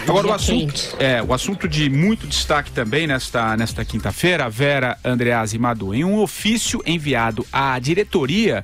Agora o assunto de muito destaque também nesta quinta-feira, Vera Andreazzi Madu, em um ofício enviado à diretoria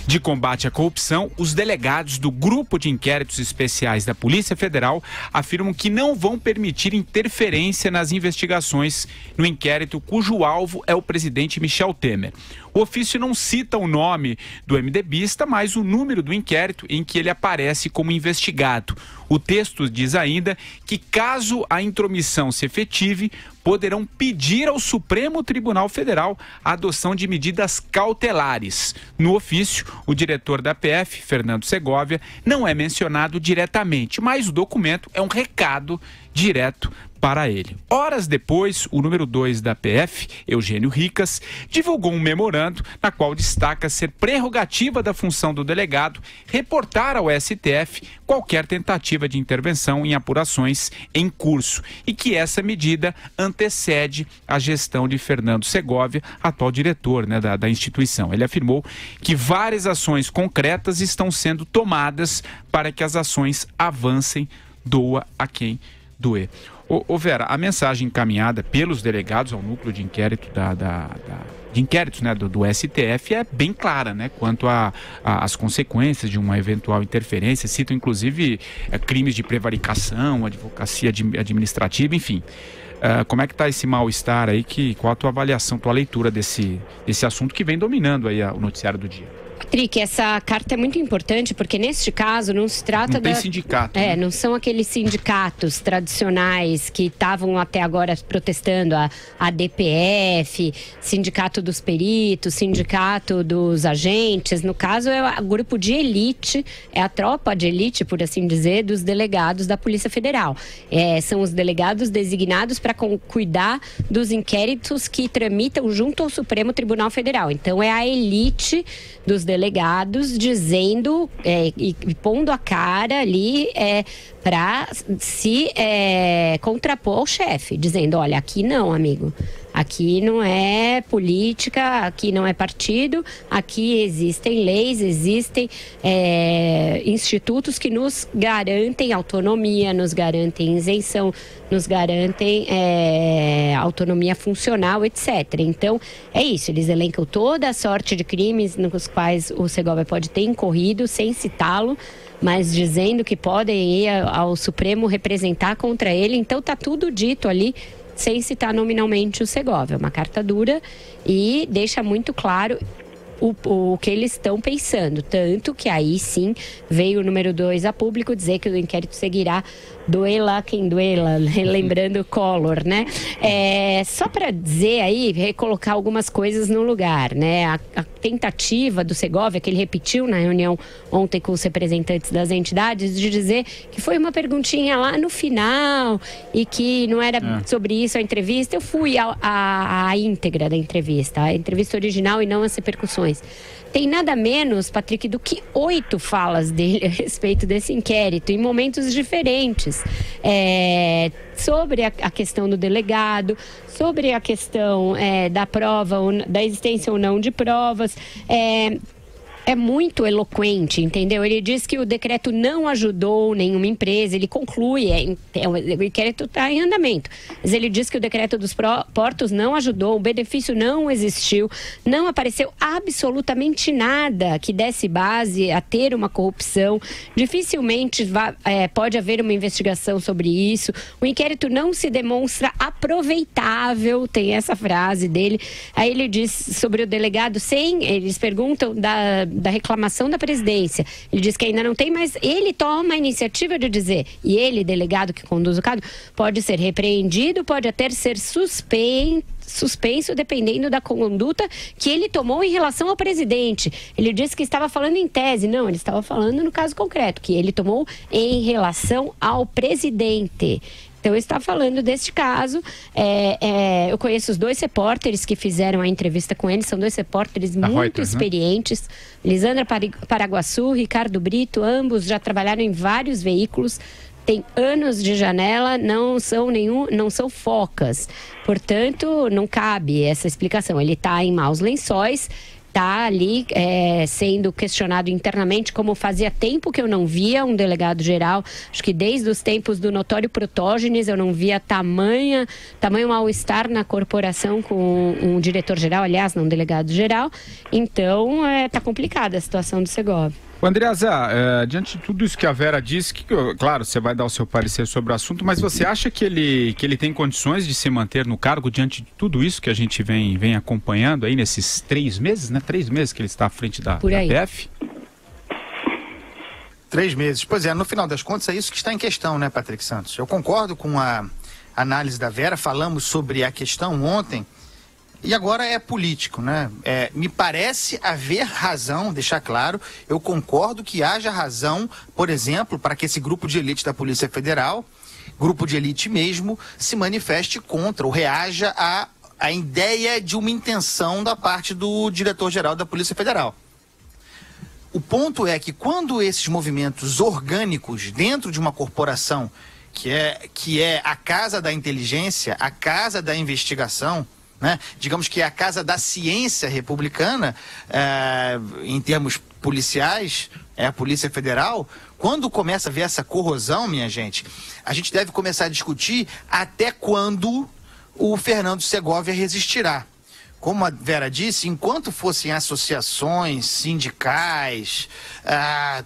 de combate à corrupção, os delegados do Grupo de Inquéritos Especiais da Polícia Federal afirmam que não vão permitir interferência nas investigações no inquérito cujo alvo é o presidente Michel Temer. O ofício não cita o nome do MDBista, mas o número do inquérito em que ele aparece como investigado. O texto diz ainda que, caso a intromissão se efetive, poderão pedir ao Supremo Tribunal Federal a adoção de medidas cautelares. No ofício, o diretor da PF, Fernando Segovia, não é mencionado diretamente, mas o documento é um recado direto para ele. Horas depois, o número 2 da PF, Eugênio Ricas, divulgou um memorando na qual destaca ser prerrogativa da função do delegado reportar ao STF qualquer tentativa de intervenção em apurações em curso e que essa medida antecede a gestão de Fernando Segovia, atual diretor, da instituição. Ele afirmou que várias ações concretas estão sendo tomadas para que as ações avancem, doa a quem doer. Ô Vera, a mensagem encaminhada pelos delegados ao núcleo de inquérito de inquéritos, do STF é bem clara, quanto às consequências de uma eventual interferência. Citam inclusive crimes de prevaricação, advocacia administrativa, enfim. Como é que está esse mal-estar aí? Qual a tua avaliação, tua leitura desse assunto que vem dominando aí o noticiário do dia? Patrick, essa carta é muito importante porque neste caso não se trata não tem sindicato, não são aqueles sindicatos tradicionais que estavam até agora protestando, a DPF, sindicato dos peritos, sindicato dos agentes. No caso é o grupo de elite, é a tropa de elite, por assim dizer, dos delegados da Polícia Federal. São os delegados designados para cuidar dos inquéritos que tramitam junto ao Supremo Tribunal Federal. Então é a elite dos delegados dizendo e pondo a cara ali para se contrapor ao chefe, dizendo, olha, aqui não, amigo. Aqui não é política, aqui não é partido, aqui existem leis, existem institutos que nos garantem autonomia, nos garantem isenção, nos garantem autonomia funcional, etc. Então, é isso, eles elencam toda a sorte de crimes nos quais o Segovia pode ter incorrido, sem citá-lo, mas dizendo que podem ir ao Supremo representar contra ele. Então, está tudo dito ali, sem citar nominalmente o Segovia. Uma carta dura e deixa muito claro o que eles estão pensando. Tanto que aí sim veio o número 2 a público dizer que o inquérito seguirá doela quem doela, lembrando o Collor, só para dizer aí, recolocar algumas coisas no lugar, a tentativa do Segovia, que ele repetiu na reunião ontem com os representantes das entidades, de dizer que foi uma perguntinha lá no final e que não era sobre isso a entrevista. Eu fui à íntegra da entrevista, a entrevista original e não as repercussões. Tem nada menos, Patrick, do que 8 falas dele a respeito desse inquérito, em momentos diferentes, sobre a questão do delegado, sobre a questão da prova, da existência ou não de provas. É muito eloquente, entendeu? Ele diz que o decreto não ajudou nenhuma empresa, ele conclui, o inquérito está em andamento, mas ele diz que o decreto dos portos não ajudou, o benefício não existiu, não apareceu absolutamente nada que desse base a ter uma corrupção, dificilmente pode haver uma investigação sobre isso, o inquérito não se demonstra aproveitável, tem essa frase dele. Aí ele diz sobre o delegado, eles perguntam da reclamação da presidência. Ele diz que ainda não tem, mas ele toma a iniciativa de dizer, e ele, delegado que conduz o caso, pode ser repreendido, pode até ser suspenso dependendo da conduta que ele tomou em relação ao presidente. Ele disse que estava falando em tese. Não, ele estava falando no caso concreto, que ele tomou em relação ao presidente. Então, eu estava falando deste caso. Eu conheço os 2 repórteres que fizeram a entrevista com ele. São 2 repórteres muito experientes. Lisandra Paraguaçu, Ricardo Brito, ambos já trabalharam em vários veículos. Tem anos de janela, não são focas. Portanto, não cabe essa explicação. Ele está em maus lençóis. está ali sendo questionado internamente, como fazia tempo que eu não via um delegado-geral, acho que desde os tempos do notório Protógenes eu não via tamanho mal-estar na corporação com um diretor-geral, aliás, não um delegado-geral. Então, está complicada a situação do Segovia. Andreasa, diante de tudo isso que a Vera disse, claro, você vai dar o seu parecer sobre o assunto, mas você acha que ele tem condições de se manter no cargo diante de tudo isso que a gente vem acompanhando aí nesses 3 meses, né? 3 meses que ele está à frente da PF? 3 meses. Pois é, no final das contas é isso que está em questão, né, Patrick Santos? Eu concordo com a análise da Vera, falamos sobre a questão ontem, e agora é político, né? Me parece haver razão, deixar claro, eu concordo que haja razão, por exemplo, para que esse grupo de elite da Polícia Federal, grupo de elite mesmo, se manifeste contra ou reaja à ideia de uma intenção da parte do diretor-geral da Polícia Federal. O ponto é que quando esses movimentos orgânicos dentro de uma corporação, que é a casa da inteligência, a casa da investigação, né? Digamos que é a casa da ciência republicana, em termos policiais, é a Polícia Federal. Quando começa a ver essa corrosão, minha gente, a gente deve começar a discutir até quando o Fernando Segovia resistirá. Como a Vera disse, enquanto fossem associações, sindicais,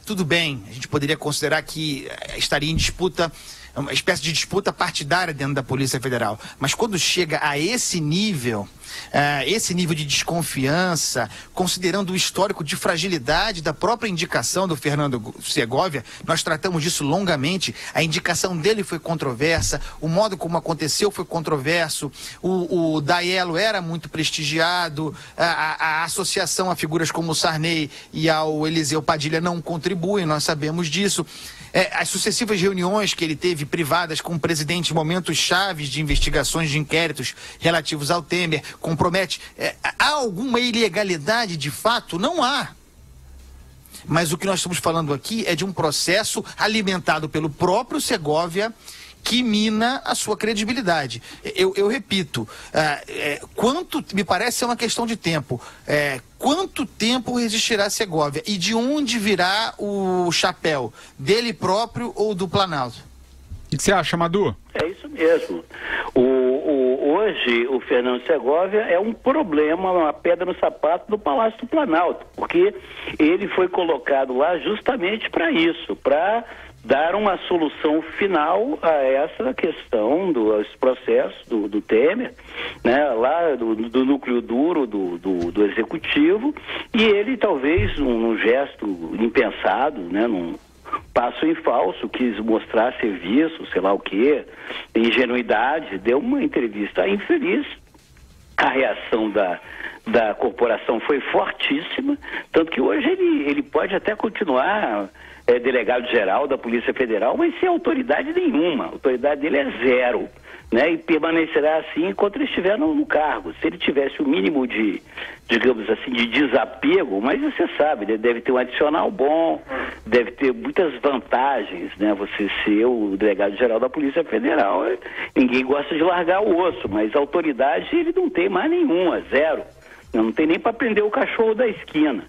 tudo bem, a gente poderia considerar que estaria em disputa, uma espécie de disputa partidária dentro da Polícia Federal. Mas quando chega a esse nível de desconfiança, considerando o histórico de fragilidade da própria indicação do Fernando Segovia, nós tratamos disso longamente, a indicação dele foi controversa, o modo como aconteceu foi controverso, o Daiello era muito prestigiado, a associação a figuras como o Sarney e ao Eliseu Padilha não contribuem, nós sabemos disso. As sucessivas reuniões que ele teve privadas com o presidente em momentos chaves de investigações de inquéritos relativos ao Temer, compromete. Há alguma ilegalidade de fato? Não há. Mas o que nós estamos falando aqui é de um processo alimentado pelo próprio Segovia, que mina a sua credibilidade. Eu repito, me parece ser uma questão de tempo. Quanto tempo resistirá Segovia? E de onde virá o chapéu? Dele próprio ou do Planalto? O que você acha, Madu? É isso mesmo. Hoje, o Fernando Segovia é um problema, uma pedra no sapato do Palácio do Planalto, porque ele foi colocado lá justamente para isso, para dar uma solução final a essa questão dos processos do Temer, né, lá do núcleo duro do executivo, e ele talvez num gesto impensado, né, num passo em falso, quis mostrar serviço, sei lá o quê, ingenuidade, deu uma entrevista infeliz. A reação da corporação foi fortíssima, tanto que hoje ele pode até continuar delegado-geral da Polícia Federal, mas sem autoridade nenhuma. A autoridade dele é zero, né? E permanecerá assim enquanto ele estiver no cargo. Se ele tivesse o mínimo de, digamos assim, de desapego, mas você sabe, ele deve ter um adicional bom, deve ter muitas vantagens, né? Você ser o delegado-geral da Polícia Federal, ninguém gosta de largar o osso, mas a autoridade ele não tem mais nenhuma, zero. Não tem nem para prender o cachorro da esquina.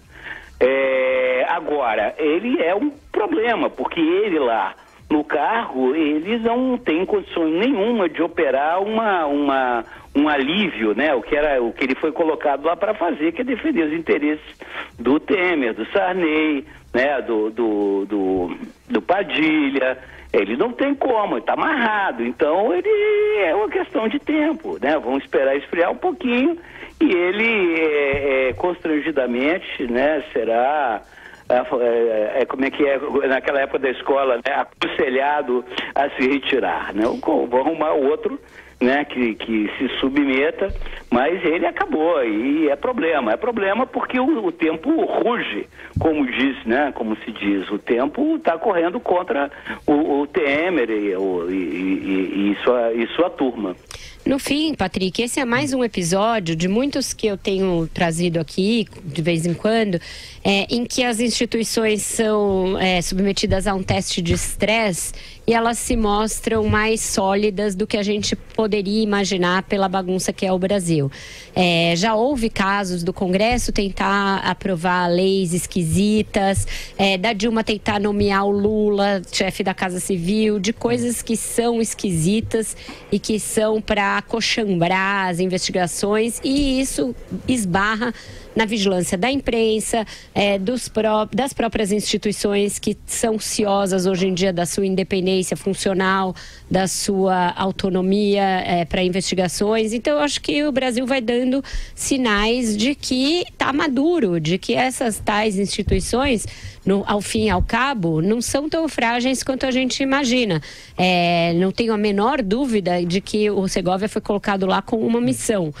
Agora, ele é um problema, porque ele lá no cargo, ele não tem condições nenhuma de operar um alívio, né? O que ele foi colocado lá para fazer, que é defender os interesses do Temer, do Sarney, né? Do Padilha. Ele não tem como, ele está amarrado. Então, ele é uma questão de tempo, né? Vamos esperar esfriar um pouquinho e ele, constrangidamente, né, será... como é que é naquela época da escola, né, aconselhado a se retirar, né? Vou arrumar outro, né, que se submeta, mas ele acabou e é problema porque o tempo ruge, como se diz, o tempo está correndo contra o Temer e sua turma. No fim, Patrick, esse é mais um episódio de muitos que eu tenho trazido aqui, de vez em quando, em que as instituições são submetidas a um teste de estresse e elas se mostram mais sólidas do que a gente poderia imaginar pela bagunça que é o Brasil. Já houve casos do Congresso tentar aprovar leis esquisitas, da Dilma tentar nomear o Lula, chefe da Casa Civil, de coisas que são esquisitas e que são para acochambrar as investigações, e isso esbarra na vigilância da imprensa, das próprias instituições que são ciosas hoje em dia da sua independência funcional, da sua autonomia para investigações. Então, eu acho que o Brasil vai dando sinais de que está maduro, de que essas tais instituições, ao fim e ao cabo, não são tão frágeis quanto a gente imagina. Não tenho a menor dúvida de que o Segovia foi colocado lá com uma missão.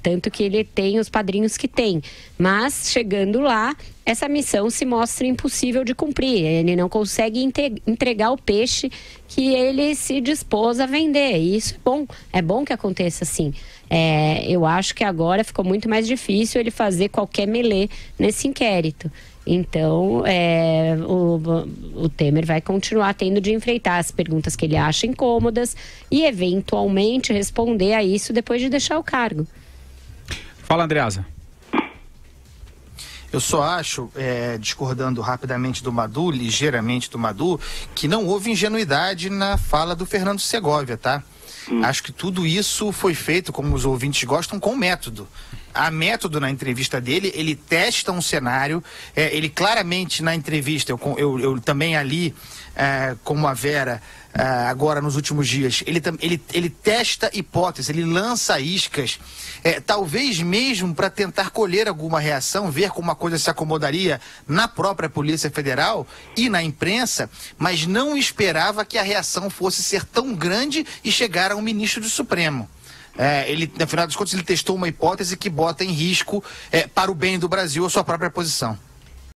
Tanto que ele tem os padrinhos que tem. Mas, chegando lá, essa missão se mostra impossível de cumprir. Ele não consegue entregar o peixe que ele se dispôs a vender. E isso é bom que aconteça assim. Eu acho que agora ficou muito mais difícil ele fazer qualquer melê nesse inquérito. Então, o Temer vai continuar tendo de enfrentar as perguntas que ele acha incômodas e, eventualmente, responder a isso depois de deixar o cargo. Fala, Andreasa. Eu só acho, discordando rapidamente do Madhu, ligeiramente do Madhu, que não houve ingenuidade na fala do Fernando Segovia, tá? Acho que tudo isso foi feito, como os ouvintes gostam, com método. Há método na entrevista dele, ele testa um cenário, ele claramente na entrevista, eu também ali, como a Vera, agora nos últimos dias, ele testa hipóteses, ele lança iscas, talvez mesmo para tentar colher alguma reação, ver como a coisa se acomodaria na própria Polícia Federal e na imprensa, mas não esperava que a reação fosse ser tão grande e chegar a um ministro do Supremo. No final das contas, ele testou uma hipótese que bota em risco, para o bem do Brasil, a sua própria posição.